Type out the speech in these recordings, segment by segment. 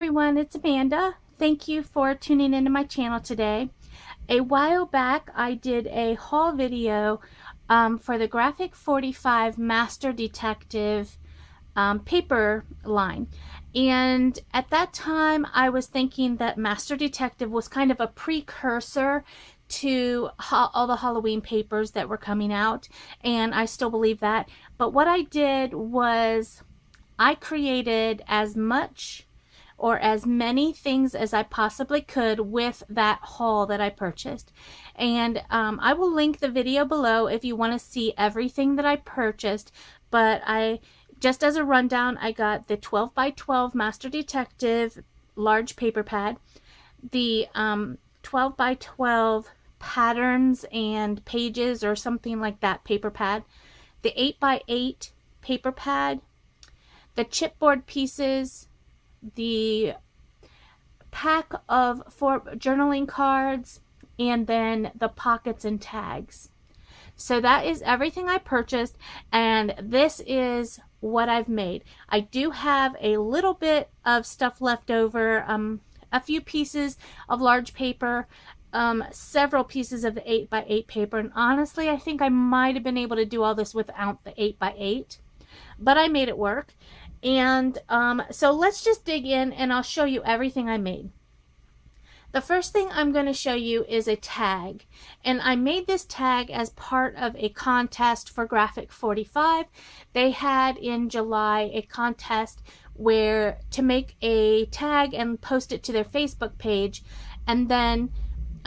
Everyone, it's Amanda. Thank you for tuning into my channel today. A while back I did a haul video for the G45 Master Detective paper line, and at that time I was thinking that Master Detective was kind of a precursor to all the Halloween papers that were coming out, and I still believe that. But what I did was I created as much or as many things as I possibly could with that haul that I purchased. And I will link the video below if you want to see everything that I purchased. But just as a rundown, I got the 12 by 12 Master Detective large paper pad, the 12 by 12 patterns and pages or something like that paper pad, the 8 by 8 paper pad, the chipboard pieces, the pack of 4 journaling cards, and then the pockets and tags. So that is everything I purchased, and this is what I've made. I do have a little bit of stuff left over, a few pieces of large paper, several pieces of the 8 by 8 paper, and honestly I think I might have been able to do all this without the 8 by 8, but I made it work. And so let's just dig in and I'll show you everything I made. The first thing I'm going to show you is a tag, and I made this tag as part of a contest for G45. They had in July a contest where to make a tag and post it to their Facebook page, and then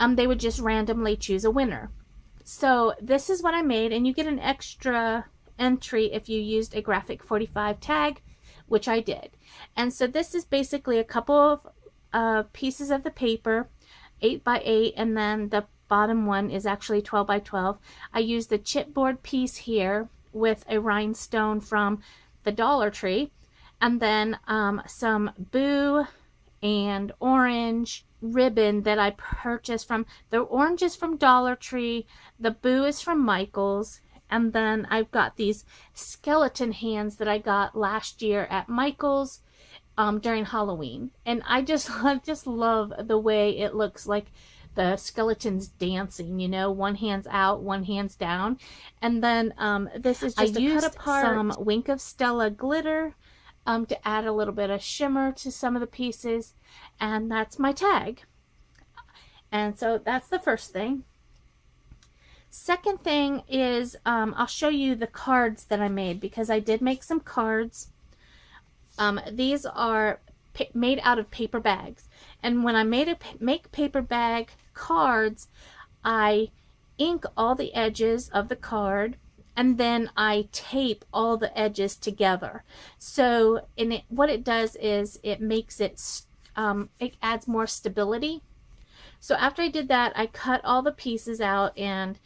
they would just randomly choose a winner. So this is what I made, and you get an extra entry if you used a G45 tag, which I did. And so this is basically a couple of pieces of the paper, 8 by 8, and then the bottom one is actually 12 by 12. I used the chipboard piece here with a rhinestone from the Dollar Tree, and then some boo and orange ribbon that I purchased from, the orange is from Dollar Tree, the boo is from Michael's, and then I've got these skeleton hands that I got last year at Michael's during Halloween. And I just love the way it looks, like the skeleton's dancing, you know, one hand's out, one hand's down. And then this is just I cut apart some Wink of Stella glitter to add a little bit of shimmer to some of the pieces. And that's my tag. And so that's the first thing. Second thing is I'll show you the cards that I made, because I did make some cards. These are made out of paper bags, and when I make paper bag cards, I ink all the edges of the card, and then I tape all the edges together. So what it does is it makes it adds more stability. So after I did that, I cut all the pieces out and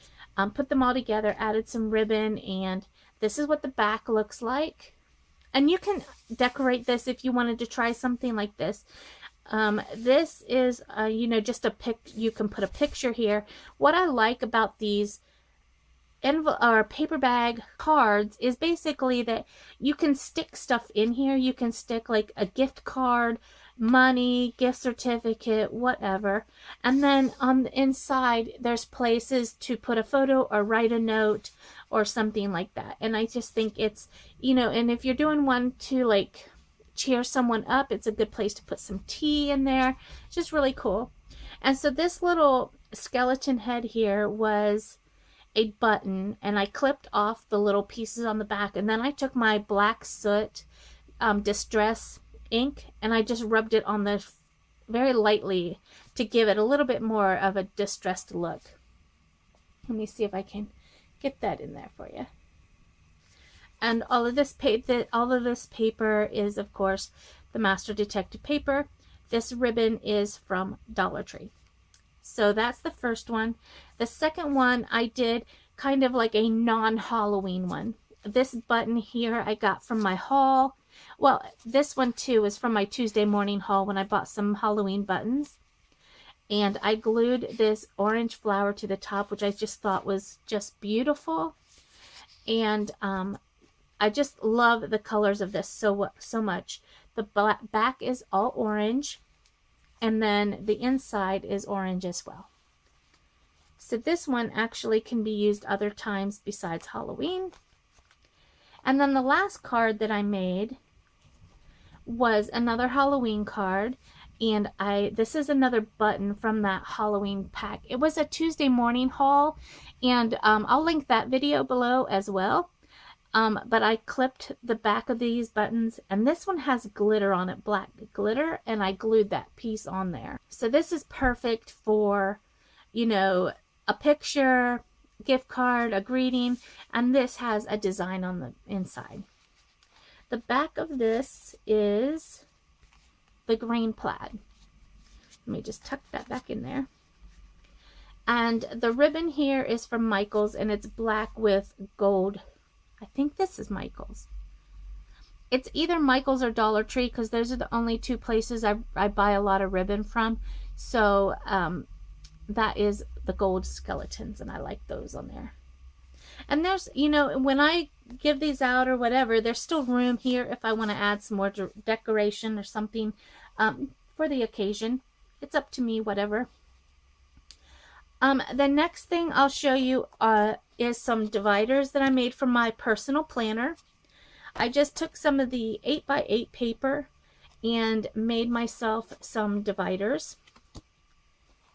put them all together, added some ribbon, and this is what the back looks like. And you can decorate this if you wanted to try something like this. This is, you know, just you can put a picture here. What I like about these paper bag cards is basically that you can stick stuff in here. You can stick like a gift card, money, gift certificate, whatever, and then on the inside there's places to put a photo or write a note or something like that. And I just think it's, you know, and if you're doing one to like cheer someone up, it's a good place to put some tea in there. It's just really cool. And so this little skeleton head here was a button, and I clipped off the little pieces on the back, and then I took my black soot distress ink and I just rubbed it on the very lightly to give it a little bit more of a distressed look. Let me see if I can get that in there for you. And all of this paper is, of course, the Master Detective paper. This ribbon is from Dollar Tree. So that's the first one. The second one I did kind of like a non-Halloween one. This button here I got from my haul. Well, this one too is from my Tuesday morning haul when I bought some Halloween buttons. And I glued this orange flower to the top, which I just thought was just beautiful. And I just love the colors of this so much. The back is all orange, and then the inside is orange as well. So this one actually can be used other times besides Halloween. And then the last card that I made was another Halloween card, and this is another button from that Halloween pack. It was a Tuesday morning haul, and I'll link that video below as well. But I clipped the back of these buttons, and this one has glitter on it, black glitter, and I glued that piece on there. So this is perfect for, you know, a picture, gift card, a greeting, and this has a design on the inside. The back of this is the green plaid. Let me just tuck that back in there. And the ribbon here is from Michael's, and it's black with gold. I think this is Michael's. It's either Michael's or Dollar Tree, because those are the only two places I buy a lot of ribbon from. So that is the gold skeletons, and I like those on there. And there's, you know, when I give these out or whatever, there's still room here if I want to add some more decoration or something for the occasion. It's up to me, whatever. The next thing I'll show you is some dividers that I made from my personal planner. I just took some of the 8x8 paper and made myself some dividers.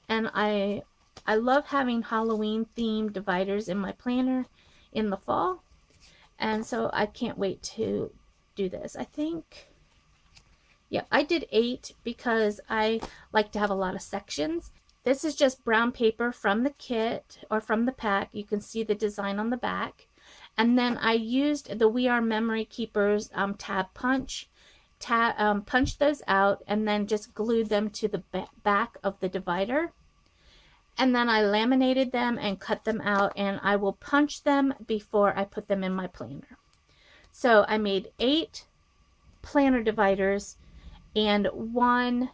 And I love having Halloween themed dividers in my planner in the fall. And so I can't wait to do this. I think, yeah, I did 8 because I like to have a lot of sections. This is just brown paper from the kit or from the pack. You can see the design on the back. And then I used the We Are Memory Keepers tab punch. Punched those out and then just glued them to the back of the divider. And then I laminated them and cut them out, and I will punch them before I put them in my planner. So I made 8 planner dividers and 1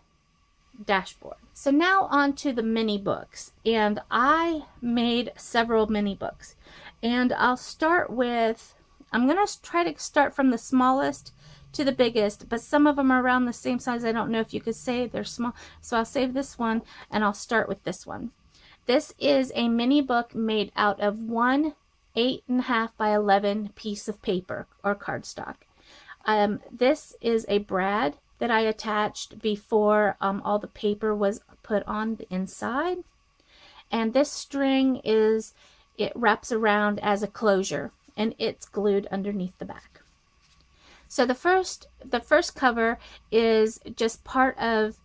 dashboard. So now on to the mini books, and I made several mini books, and I'll start with, I'm going to try to start from the smallest to the biggest, but some of them are around the same size. I don't know if you could say they're small, so I'll save this one and I'll start with this one. This is a mini book made out of one 8.5 by 11 piece of paper or cardstock. This is a brad that I attached before all the paper was put on the inside. And this string it wraps around as a closure, and it's glued underneath the back. So the first cover is just part of,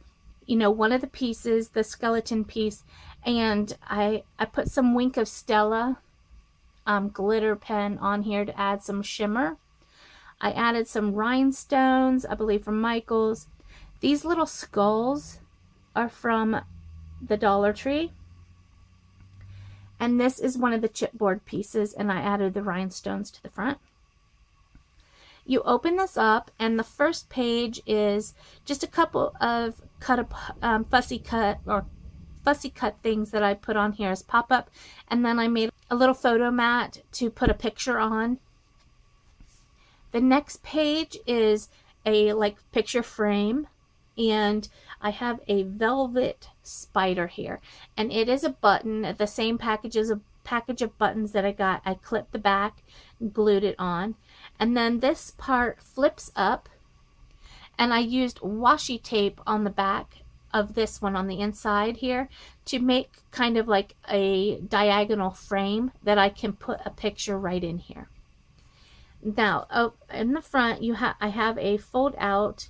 you know, one of the pieces, the skeleton piece, and I put some Wink of Stella glitter pen on here to add some shimmer. I added some rhinestones, I believe from Michael's. These little skulls are from the Dollar Tree. And this is one of the chipboard pieces, and I added the rhinestones to the front. You open this up, and the first page is just a couple of fussy cut things that I put on here as pop-up, and then I made a little photo mat to put a picture on. The next page is a picture frame, and I have a velvet spider here, and it is a button, the same package as a package of buttons that I got. I clipped the back and glued it on, and then this part flips up, and I used washi tape on the back of this one on the inside here to make kind of like a diagonal frame that I can put a picture right in here. Now, in the front, I have a fold out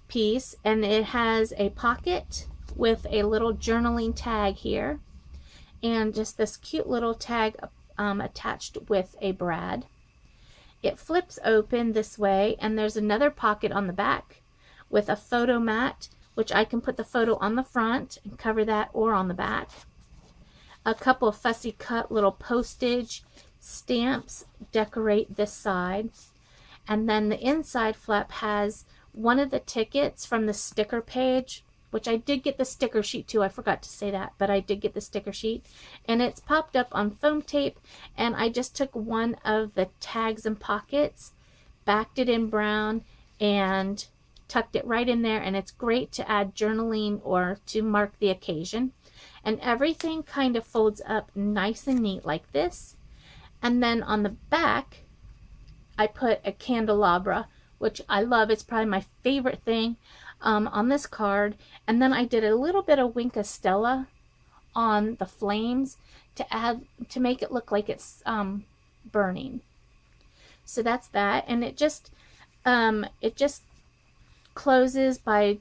piece, and it has a pocket with a little journaling tag here, and just this cute little tag attached with a brad. It flips open this way, and there's another pocket on the back with a photo mat, which I can put the photo on the front and cover that, or on the back. A couple of fussy cut little postage stamps decorate this side, and then the inside flap has one of the tickets from the sticker page, which I did get the sticker sheet too. I forgot to say that, but I did get the sticker sheet, and it's popped up on foam tape, and I just took one of the tags and pockets, backed it in brown, and tucked it right in there, and it's great to add journaling or to mark the occasion. And everything kind of folds up nice and neat like this. And then on the back, I put a candelabra, which I love. It's probably my favorite thing on this card. And then I did a little bit of Wink of Stella on the flames to make it look like it's burning. So that's that, and it just closes by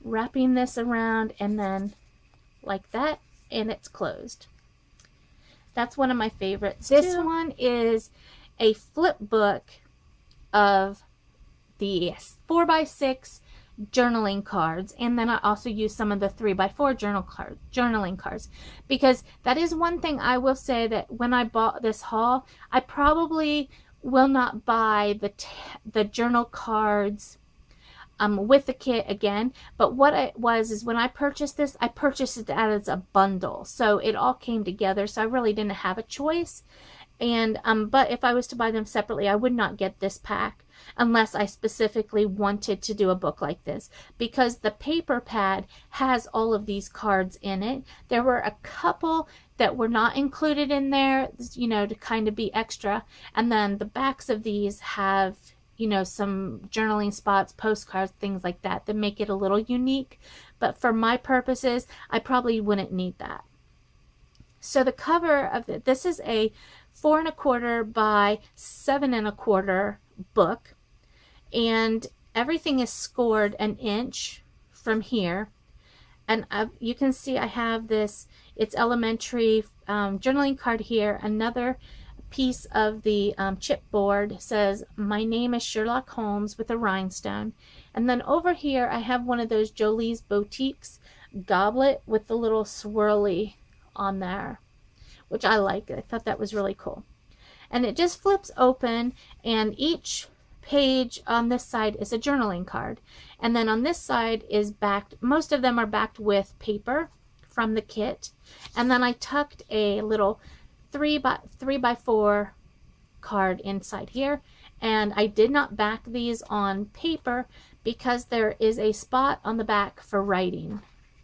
wrapping this around and then like that, and it's closed. That's one of my favorites. This one is a flip book of the 4x6 journaling cards, and then I also use some of the 3x4 journaling cards, because that is one thing I will say, that when I bought this haul, I probably will not buy the journal cards with the kit again. But what it was is, when I purchased this, I purchased it as a bundle, so it all came together, so I really didn't have a choice. And but if I was to buy them separately, I would not get this pack unless I specifically wanted to do a book like this, because the paper pad has all of these cards in it. There were a couple that were not included in there, you know, to kind of be extra, and then the backs of these have, you know, some journaling spots, postcards, things like that make it a little unique. But for my purposes, I probably wouldn't need that. So the cover of it, this is a 4 1/4 by 7 1/4 book, and everything is scored an inch from here. And you can see I have this, it's elementary journaling card here. Another piece of the chipboard says, "My name is Sherlock Holmes," with a rhinestone. And then over here I have one of those Jolie's Boutiques goblet with the little swirly on there, which I like. I thought that was really cool. And it just flips open, and each page on this side is a journaling card. And then on this side is backed, most of them are backed with paper from the kit. And then I tucked a little 3x4 card inside here. And I did not back these on paper because there is a spot on the back for writing.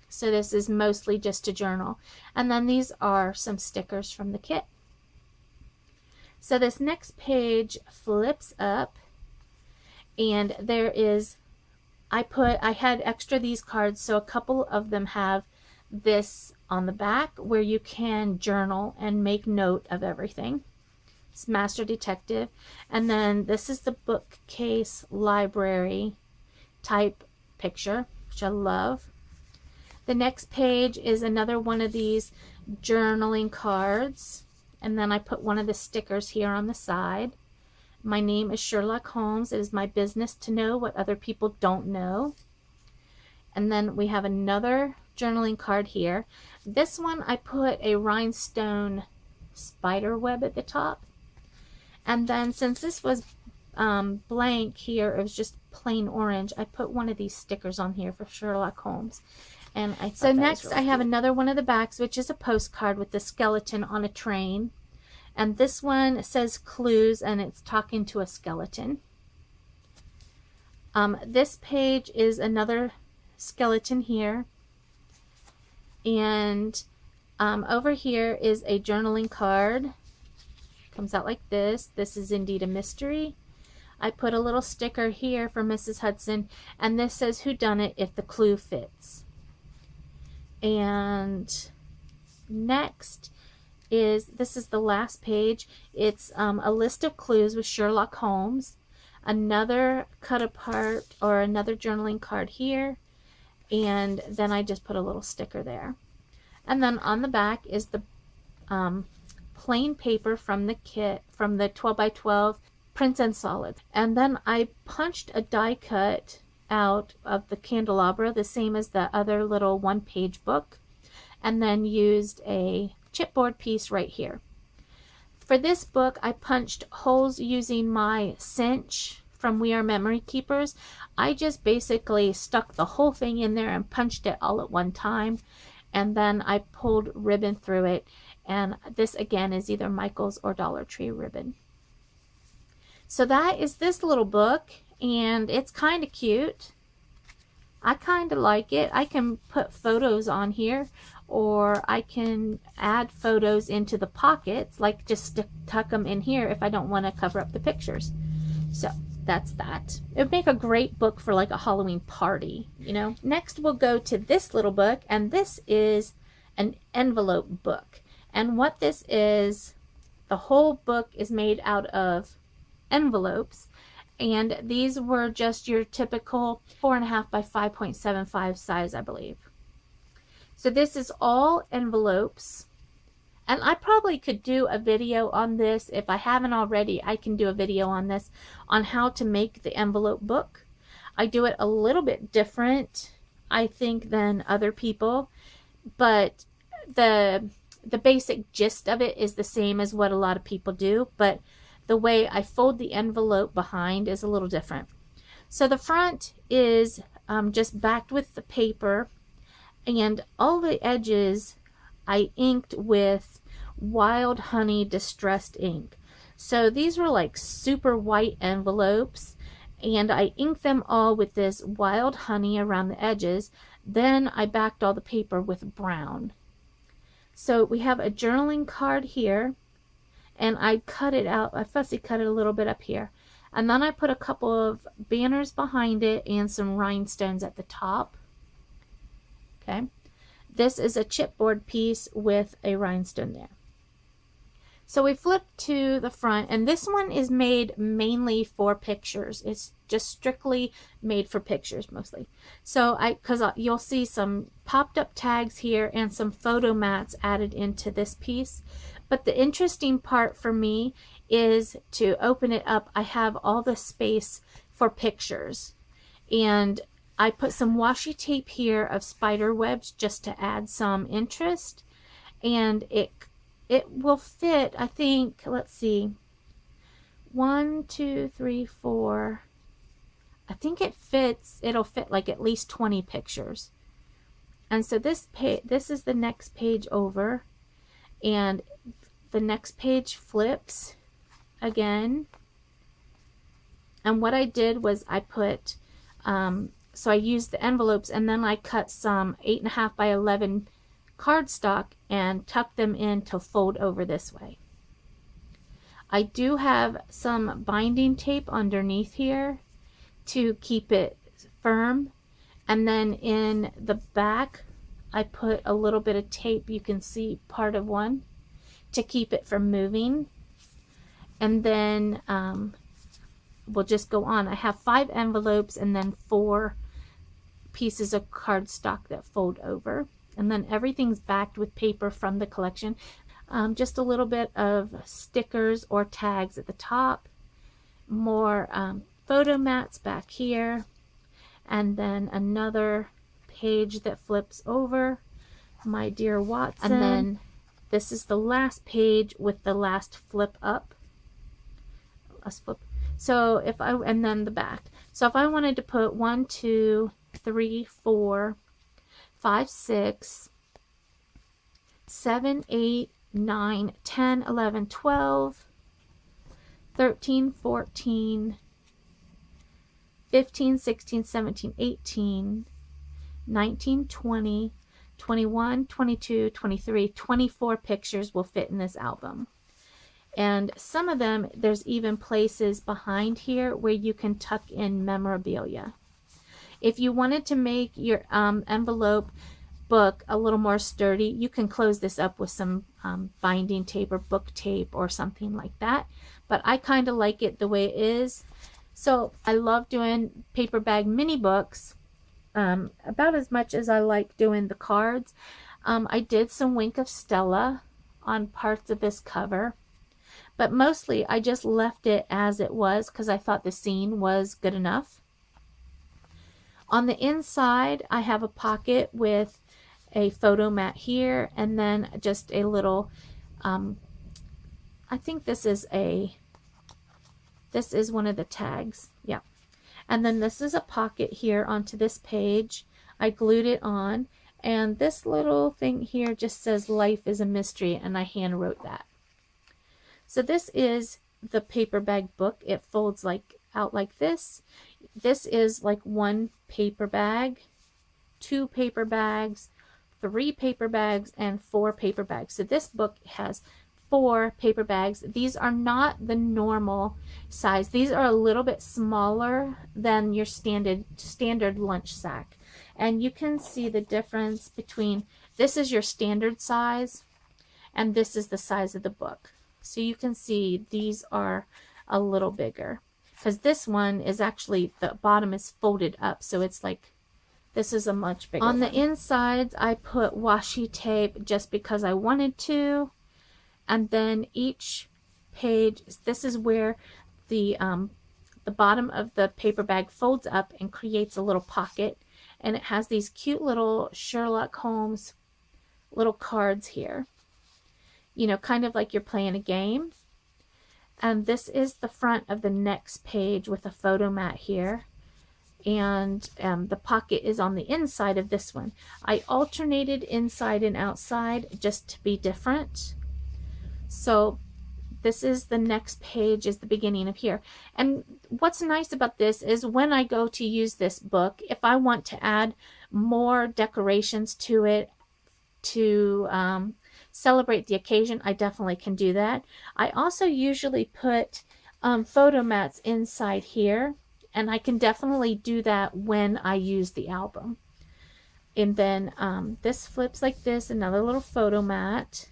So this is mostly just to journal. And then these are some stickers from the kit. So this next page flips up, and there is, I had extra these cards, so a couple of them have this on the back where you can journal and make note of everything. It's Master Detective. And then this is the bookcase library type picture, which I love. The next page is another one of these journaling cards, and then I put one of the stickers here on the side. My name is Sherlock Holmes. It is my business to know what other people don't know. And then we have another journaling card here. This one I put a rhinestone spider web at the top. And then since this was blank here, it was just plain orange, I put one of these stickers on here for Sherlock Holmes. And so next really I have another one of the backs, which is a postcard with the skeleton on a train. And this one says clues, and it's talking to a skeleton. This page is another skeleton here. And over here is a journaling card. Comes out like this. This is indeed a mystery. I put a little sticker here for Mrs. Hudson, and this says whodunit if the clue fits. And next is, this is the last page. It's a list of clues with Sherlock Holmes. Another cut apart or another journaling card here. And then I just put a little sticker there. And then on the back is the plain paper from the kit, from the 12x12 prints and solids. And then I punched a die cut out of the candelabra, the same as the other little one-page book, and then used a chipboard piece right here. For this book, I punched holes using my cinch from We Are Memory Keepers. I just basically stuck the whole thing in there and punched it all at one time, and then I pulled ribbon through it. And this again is either Michael's or Dollar Tree ribbon. So that is this little book, and it's kind of cute. I kind of like it. I can put photos on here, or I can add photos into the pockets, like just tuck them in here if I don't want to cover up the pictures. So that's that. It would make a great book for like a Halloween party, you know. Next we'll go to this little book, and this is an envelope book. And what this is, the whole book is made out of envelopes, and these were just your typical 4.5 by 5.75 size, I believe. So this is all envelopes, and I probably could do a video on this. If I haven't already, I can do a video on this, on how to make the envelope book. I do it a little bit different, I think, than other people, but the basic gist of it is the same as what a lot of people do, but the way I fold the envelope behind is a little different. So the front is just backed with the paper, and all the edges I inked with Wild Honey Distressed ink. So these were like super white envelopes, and I inked them all with this Wild Honey around the edges. Then I backed all the paper with brown. So we have a journaling card here, and I cut it out. I fussy cut it a little bit up here, and then I put a couple of banners behind it and some rhinestones at the top. Okay, this is a chipboard piece with a rhinestone there. So we flip to the front, and this one is made mainly for pictures. It's just strictly made for pictures mostly. So because you'll see some popped up tags here and some photo mats added into this piece. But the interesting part for me is to open it up. I have all the space for pictures, and I put some washi tape here of spider webs just to add some interest, and it will fit, I think, let's see, 1, 2, 3, 4. I think it'll fit like at least 20 pictures. And so this is the next page over, and the next page flips again. And what I did was I put so I used the envelopes, and then I cut some 8.5 by 11 cardstock and tucked them in to fold over this way. I do have some binding tape underneath here to keep it firm, and then in the back I put a little bit of tape, you can see part of one, to keep it from moving. And then we'll just go on. I have 5 envelopes and then 4 pieces of cardstock that fold over, and then everything's backed with paper from the collection. Just a little bit of stickers or tags at the top, more photo mats back here, and then another page that flips over, My Dear Watson, and then this is the last page with the last flip up. Let's flip. So and then the back. So if I wanted to put 1, 2, 3, 4, 5, 6, 7, 8, 9, 10, 11, 12, 13, 14, 15, 16, 17, 18, 19, 20, 21, 22, 23, 24 pictures will fit in this album. And some of them, there's even places behind here where you can tuck in memorabilia. If you wanted to make your envelope book a little more sturdy, you can close this up with some binding tape or book tape or something like that. But I kind of like it the way it is. So I love doing paper bag mini books about as much as I like doing the cards. I did some Wink of Stella on parts of this cover, but mostly I just left it as it was because I thought the scene was good enough. On the inside, I have a pocket with a photo mat here, and then just a little, I think this is one of the tags. Yeah. And then this is a pocket here onto this page. I glued it on, and this little thing here just says Life is a Mystery, and I hand wrote that. So this is the paper bag book. It folds out like this. This is like one paper bag, 2 paper bags, 3 paper bags, and 4 paper bags. So this book has 4 paper bags. These are not the normal size. These are a little bit smaller than your standard lunch sack. And you can see the difference between, this is your standard size and this is the size of the book. So you can see these are a little bigger, because this one is actually, the bottom is folded up, so it's like, this is a much bigger one. On the insides I put washi tape just because I wanted to. And then each page, this is where the bottom of the paper bag folds up and creates a little pocket. And it has these cute little Sherlock Holmes little cards here. You know, kind of like you're playing a game. And this is the front of the next page with a photo mat here. And the pocket is on the inside of this one. I alternated inside and outside just to be different. So this is the next page, is the beginning of here. And what's nice about this is when I go to use this book, if I want to add more decorations to it to celebrate the occasion, I definitely can do that. I also usually put photo mats inside here, and I can definitely do that when I use the album. And then this flips like this, another little photo mat.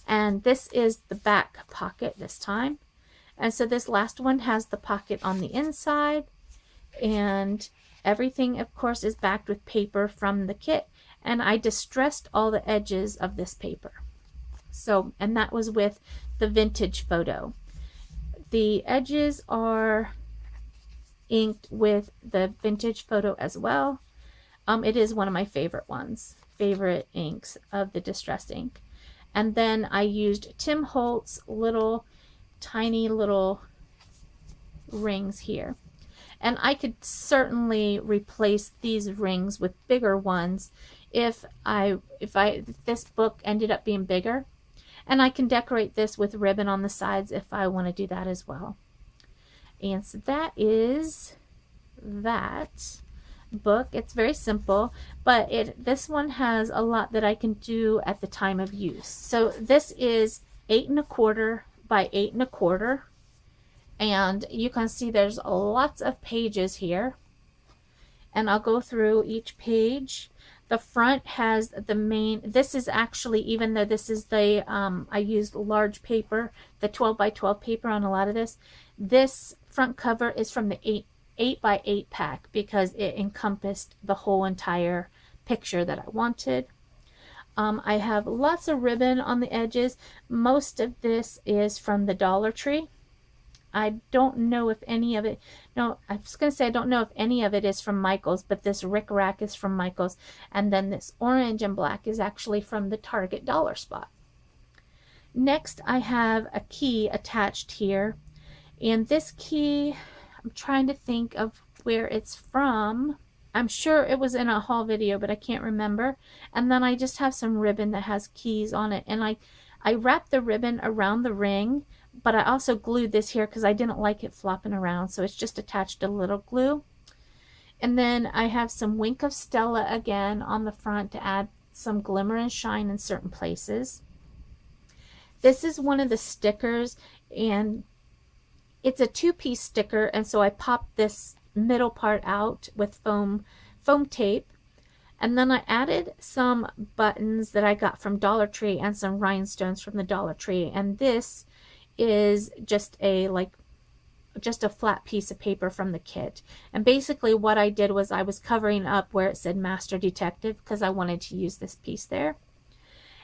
And this is the back pocket this time. And so this last one has the pocket on the inside. And everything, of course, is backed with paper from the kit. And I distressed all the edges of this paper. So, and that was with the vintage photo. The edges are inked with the vintage photo as well. It is one of my favorite inks of the distressed ink. And then I used Tim Holtz little tiny little rings here. And I could certainly replace these rings with bigger ones if this book ended up being bigger. And I can decorate this with ribbon on the sides if I want to do that as well. And so that is that book. It's very simple, but this one has a lot that I can do at the time of use. So this is 8 1/4 by 8 1/4, and you can see there's lots of pages here, and I'll go through each page. The front has the main, this is actually, even though this is the I used large paper, the 12 by 12 paper on a lot of this front cover is from the 8 by 8 pack, because it encompassed the whole entire picture that I wanted. I have lots of ribbon on the edges. Most of this is from the Dollar Tree. I don't know if any of it, no, I was going to say I don't know if any of it is from Michael's, but this rickrack is from Michael's, and then this orange and black is actually from the Target Dollar Spot. Next, I have a key attached here, and this key, I'm trying to think of where it's from. I'm sure it was in a haul video, but I can't remember. And then I just have some ribbon that has keys on it, and I wrapped the ribbon around the ring, but I also glued this here because I didn't like it flopping around, so it's just attached to little glue. And then I have some Wink of Stella again on the front to add some glimmer and shine in certain places. This is one of the stickers, and it's a 2-piece sticker, and so I popped this middle part out with foam tape. And then I added some buttons that I got from Dollar Tree and some rhinestones from the Dollar Tree. And this is just a flat piece of paper from the kit. And basically what I did was I was covering up where it said Master Detective because I wanted to use this piece there.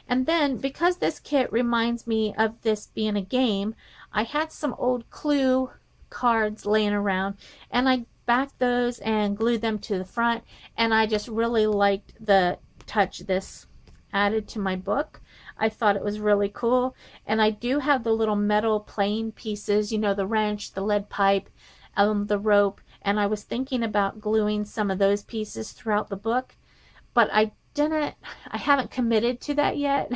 And then because this kit reminds me of this being a game, I had some old Clue cards laying around, and I backed those and glued them to the front, and I just really liked the touch this added to my book. I thought it was really cool. And I do have the little metal playing pieces, you know, the wrench, the lead pipe, the rope, and I was thinking about gluing some of those pieces throughout the book, but I haven't committed to that yet.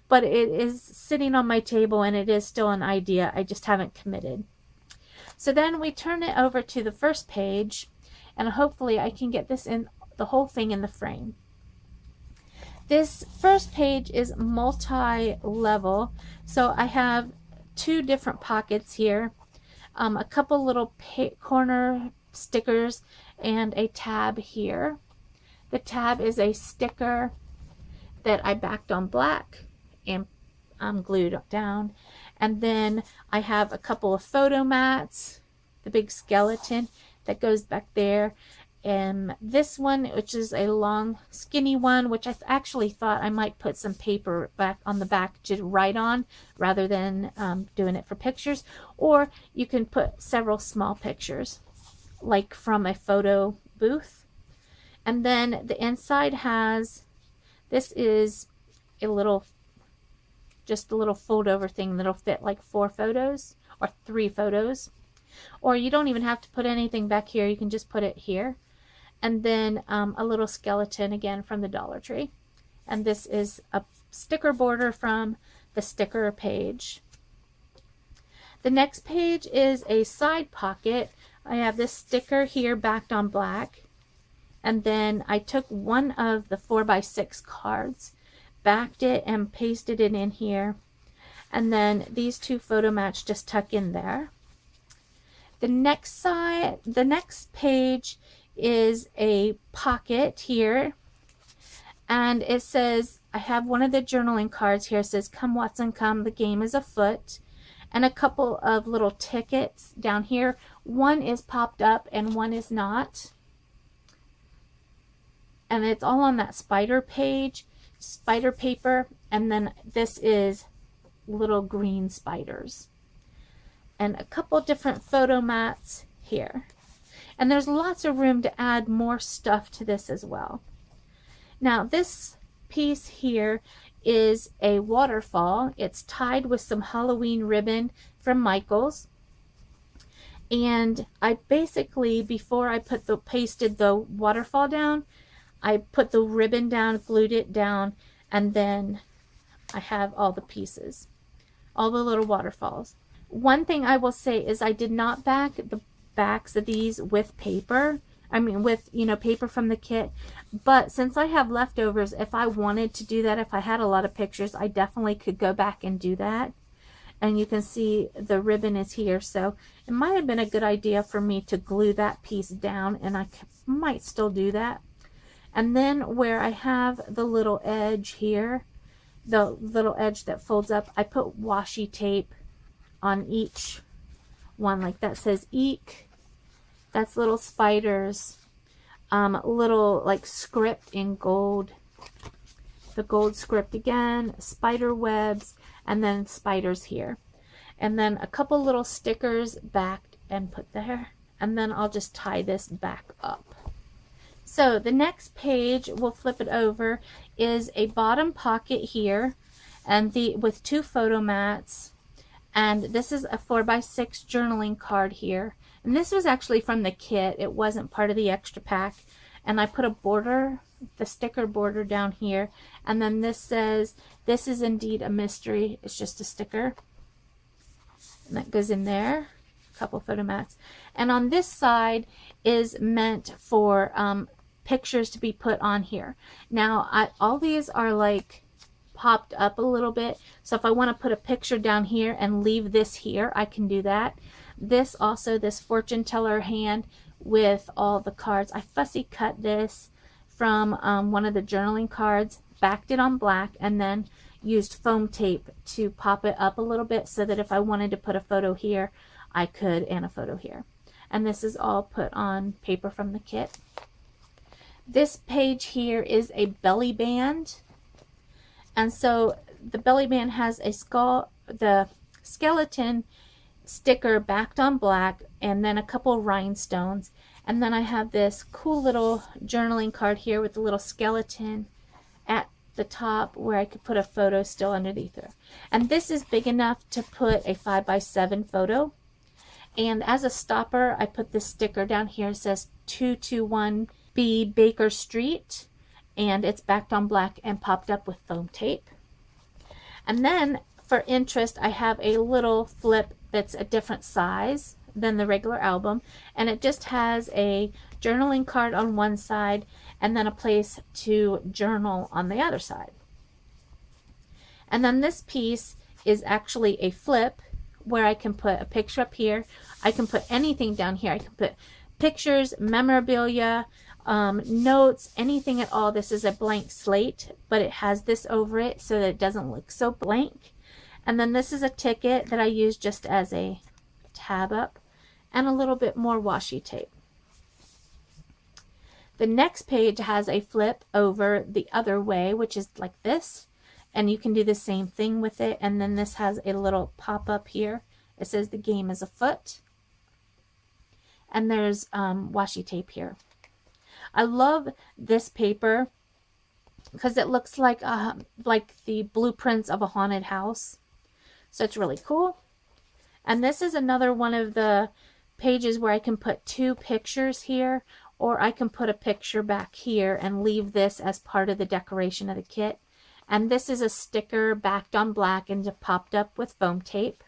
But it is sitting on my table and it is still an idea. I just haven't committed. So then we turn it over to the first page, and hopefully I can get this in the whole thing in the frame. This first page is multi-level, so I have two different pockets here, a couple little corner stickers, and a tab here. The tab is a sticker that I backed on black and glued down. And then I have a couple of photo mats, the big skeleton that goes back there, and this one, which is a long skinny one, which I actually thought I might put some paper back on the back to write on rather than doing it for pictures. Or you can put several small pictures like from a photo booth. And then the inside has, this is a little, just a little fold over thing that'll fit like 4 photos or 3 photos. Or you don't even have to put anything back here, you can just put it here. And then a little skeleton again from the Dollar Tree. And this is a sticker border from the sticker page. The next page is a side pocket. I have this sticker here backed on black. And then I took one of the 4x6 cards, backed it and pasted it in here. And then these 2 photo mats just tuck in there. The next page is a pocket here, and it says, I have one of the journaling cards here. It says, "Come Watson, come, the game is afoot," and a couple of little tickets down here. One is popped up and one is not, and it's all on that spider paper. And then this is little green spiders, and a couple different photo mats here. And there's lots of room to add more stuff to this as well. Now this piece here is a waterfall. It's tied with some Halloween ribbon from Michaels. And I basically, before I pasted the waterfall down, I put the ribbon down, glued it down, and then I have all the pieces, all the little waterfalls. One thing I will say is I did not back the backs of these with paper. I mean with, you know, paper from the kit. But since I have leftovers, if I wanted to do that, if I had a lot of pictures, I definitely could go back and do that. And you can see the ribbon is here, so it might have been a good idea for me to glue that piece down, and I might still do that. And then where I have the little edge here, the little edge that folds up, I put washi tape on each one, like that says eek. That's little spiders, little like script in gold, the gold script again, spider webs, and then spiders here. And then a couple little stickers backed and put there. And then I'll just tie this back up. So the next page, we'll flip it over, is a bottom pocket here, and with 2 photo mats. And this is a 4x6 journaling card here. And this was actually from the kit. It wasn't part of the extra pack. And I put a border, the sticker border down here. And then this says, "This is indeed a mystery." It's just a sticker. And that goes in there. A couple photo mats. And on this side is meant for pictures to be put on here. Now, all these are like popped up a little bit, so if I want to put a picture down here and leave this here, I can do that. This also, this fortune teller hand with all the cards, I fussy cut this from one of the journaling cards, backed it on black, and then used foam tape to pop it up a little bit so that if I wanted to put a photo here, I could, and a photo here. And this is all put on paper from the kit. This page here is a belly band. And so the belly band has a skull, the skeleton sticker backed on black, and then a couple rhinestones. And then I have this cool little journaling card here with the little skeleton at the top where I could put a photo still underneath her. And this is big enough to put a 5x7 photo. And as a stopper, I put this sticker down here. It says 221B Baker Street. And it's backed on black and popped up with foam tape. And then for interest, I have a little flip that's a different size than the regular album, and it just has a journaling card on one side and then a place to journal on the other side. And then this piece is actually a flip where I can put a picture up here. I can put anything down here. I can put pictures, memorabilia, notes, anything at all. This is a blank slate, but it has this over it so that it doesn't look so blank. And then this is a ticket that I use just as a tab up, and a little bit more washi tape. The next page has a flip over the other way, which is like this, and you can do the same thing with it. And then this has a little pop-up here. It says the game is afoot, and there's washi tape here. I love this paper because it looks like the blueprints of a haunted house, so it's really cool. And this is another one of the pages where I can put two pictures here, or I can put a picture back here and leave this as part of the decoration of the kit. And this is a sticker backed on black and popped up with foam tape.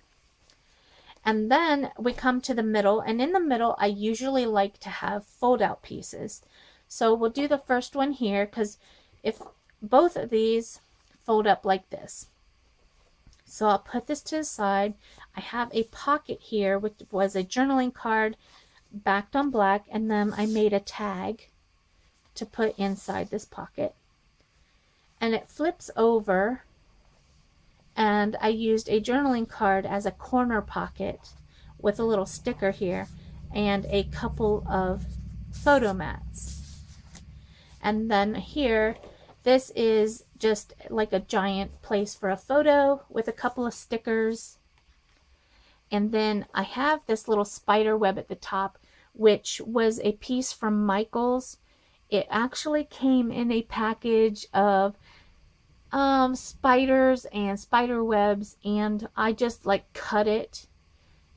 And then we come to the middle, and in the middle I usually like to have fold out pieces. So we'll do the first one here, because if both of these fold up like this. So I'll put this to the side. I have a pocket here, which was a journaling card backed on black, and then I made a tag to put inside this pocket. And it flips over, and I used a journaling card as a corner pocket with a little sticker here and a couple of photo mats. And then here, this is just like a giant place for a photo with a couple of stickers. And then I have this little spider web at the top, which was a piece from Michael's. It actually came in a package of spiders and spider webs, and I just like cut it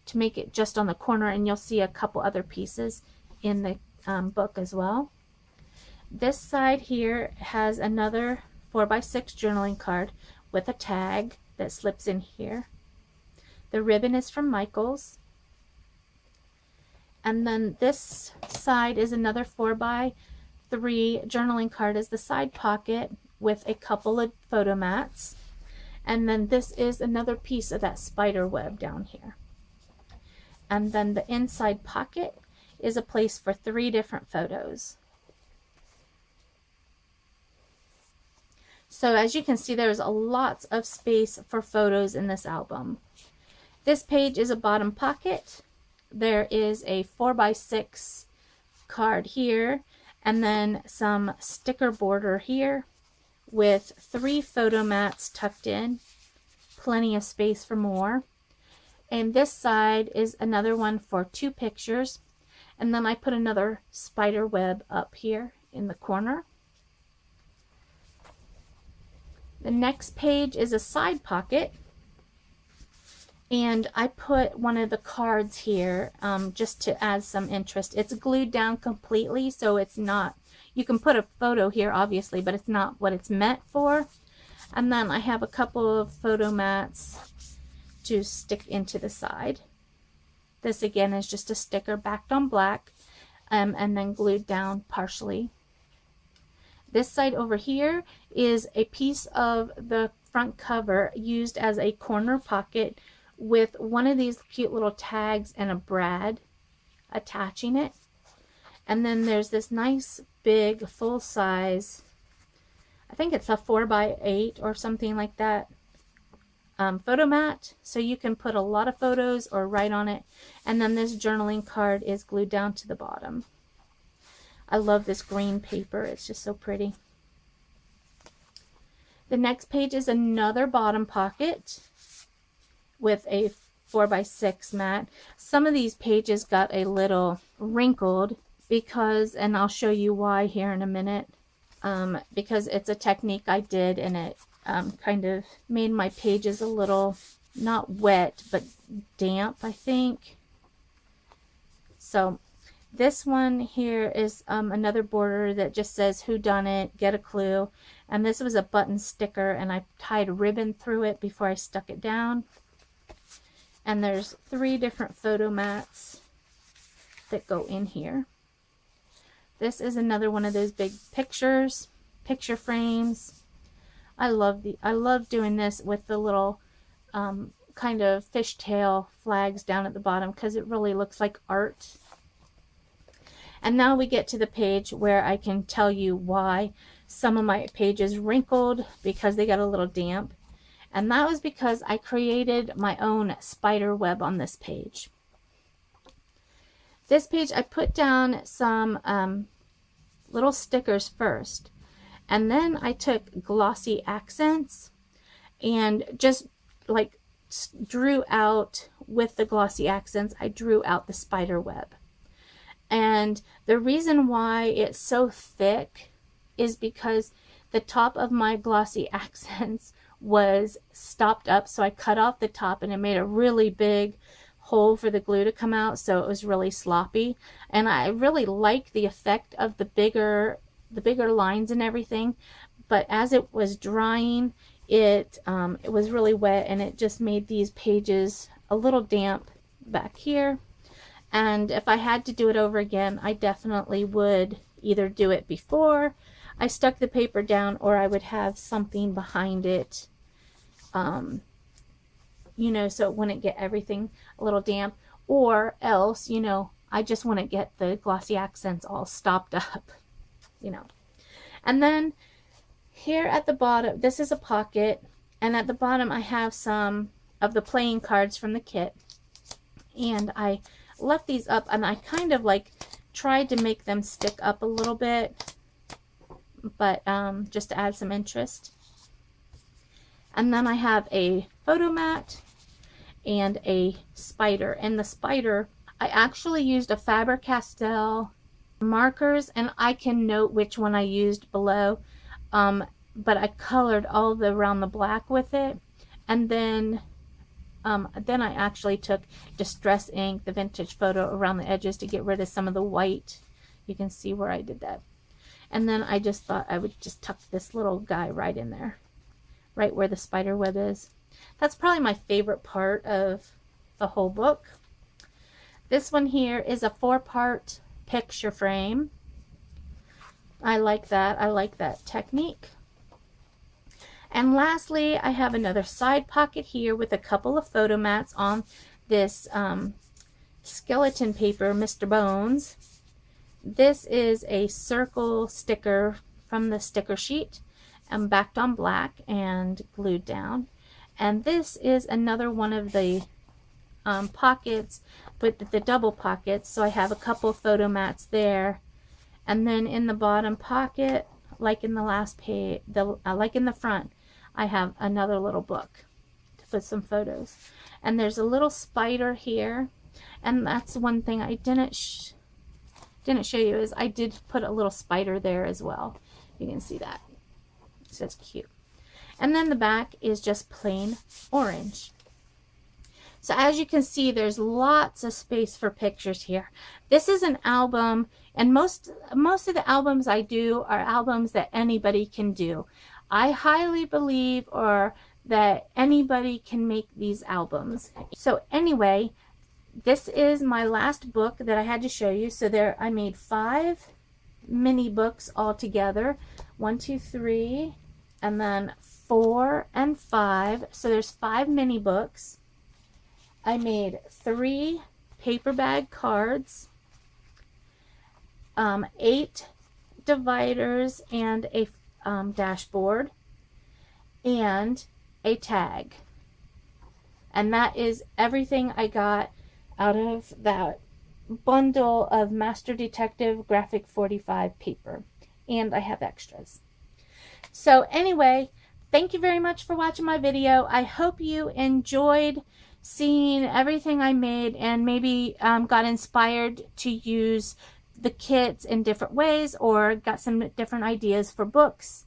to make it just on the corner, and you'll see a couple other pieces in the book as well. This side here has another 4x6 journaling card with a tag that slips in here. The ribbon is from Michael's. And then this side is another 4x3 journaling card as the side pocket with a couple of photo mats. And then this is another piece of that spider web down here. And then the inside pocket is a place for 3 different photos. So as you can see, there's a lots of space for photos in this album. This page is a bottom pocket. There is a 4x6 card here, and then some sticker border here with 3 photo mats tucked in. Plenty of space for more. And this side is another one for 2 pictures. And then I put another spider web up here in the corner. The next page is a side pocket, and I put one of the cards here just to add some interest. It's glued down completely, so it's not, you can put a photo here obviously, but it's not what it's meant for. And then I have a couple of photo mats to stick into the side. This again is just a sticker backed on black and then glued down partially. This side over here is a piece of the front cover used as a corner pocket with one of these cute little tags and a brad attaching it. And then there's this nice big full size, I think it's a 4x8 or something like that, photo mat, so you can put a lot of photos or write on it. And then this journaling card is glued down to the bottom. I love this green paper, it's just so pretty. The next page is another bottom pocket with a 4x6 mat. Some of these pages got a little wrinkled because, and I'll show you why here in a minute, because it's a technique I did, and it kind of made my pages a little, not wet, but damp, I think. So this one here is another border that just says "Who Done It? Get a Clue." And this was a button sticker, and I tied ribbon through it before I stuck it down. And there's 3 different photo mats that go in here. This is another one of those big picture frames. I love doing this with the little kind of fishtail flags down at the bottom because it really looks like art. And now we get to the page where I can tell you why some of my pages wrinkled, because they got a little damp. And that was because I created my own spider web on this page. This page I put down some little stickers first. And then I took glossy accents and just like drew out with the glossy accents, I drew out the spider web. And the reason why it's so thick is because the top of my glossy accents was stopped up, so I cut off the top and it made a really big hole for the glue to come out, so it was really sloppy. And I really like the effect of the bigger lines and everything, but as it was drying, it was really wet, and it just made these pages a little damp back here. And if I had to do it over again, I definitely would either do it before I stuck the paper down, or I would have something behind it, you know, so it wouldn't get everything a little damp, or else, you know, I just want to get the glossy accents all stopped up, you know. And then here at the bottom, this is a pocket, and at the bottom I have some of the playing cards from the kit, and I left these up, and I kind of like tried to make them stick up a little bit, but just to add some interest. And then I have a photo mat and a spider, and the spider I actually used a Faber-Castell markers, and I can note which one I used below, but I colored all around the black with it, and then I actually took Distress ink, the vintage photo, around the edges to get rid of some of the white. You can see where I did that. And then I just thought I would just tuck this little guy right in there, right where the spider web is. That's probably my favorite part of the whole book. This one here is a 4-part picture frame. I like that. I like that technique. And lastly, I have another side pocket here with a couple of photo mats on this skeleton paper, Mr. Bones. This is a circle sticker from the sticker sheet, backed on black and glued down. And this is another one of the pockets, but the double pockets. So I have a couple of photo mats there. And then in the bottom pocket, like in the last page, like in the front, I have another little book to put some photos. And there's a little spider here, and that's one thing I didn't show you, is I did put a little spider there as well. You can see that. So it's cute. And then the back is just plain orange. So as you can see, there's lots of space for pictures here. This is an album, and most of the albums I do are albums that anybody can do. I highly believe that anybody can make these albums. So anyway, this is my last book that I had to show you. So there, I made 5 mini books all together. 1, 2, 3, and then 4 and 5. So there's 5 mini books. I made 3 paper bag cards, 8 dividers and a dashboard, and a tag. And that is everything I got out of that bundle of Master Detective Graphic 45 paper. And I have extras. So anyway, thank you very much for watching my video. I hope you enjoyed seeing everything I made, and maybe got inspired to use the kits in different ways, or got some different ideas for books.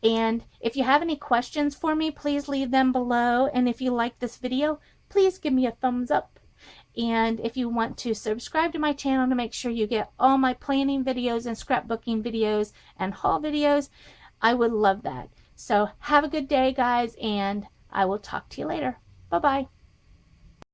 And if you have any questions for me, please leave them below. And if you like this video, please give me a thumbs up. And if you want to subscribe to my channel to make sure you get all my planning videos and scrapbooking videos and haul videos, I would love that. So have a good day, guys, and I will talk to you later. Bye-bye.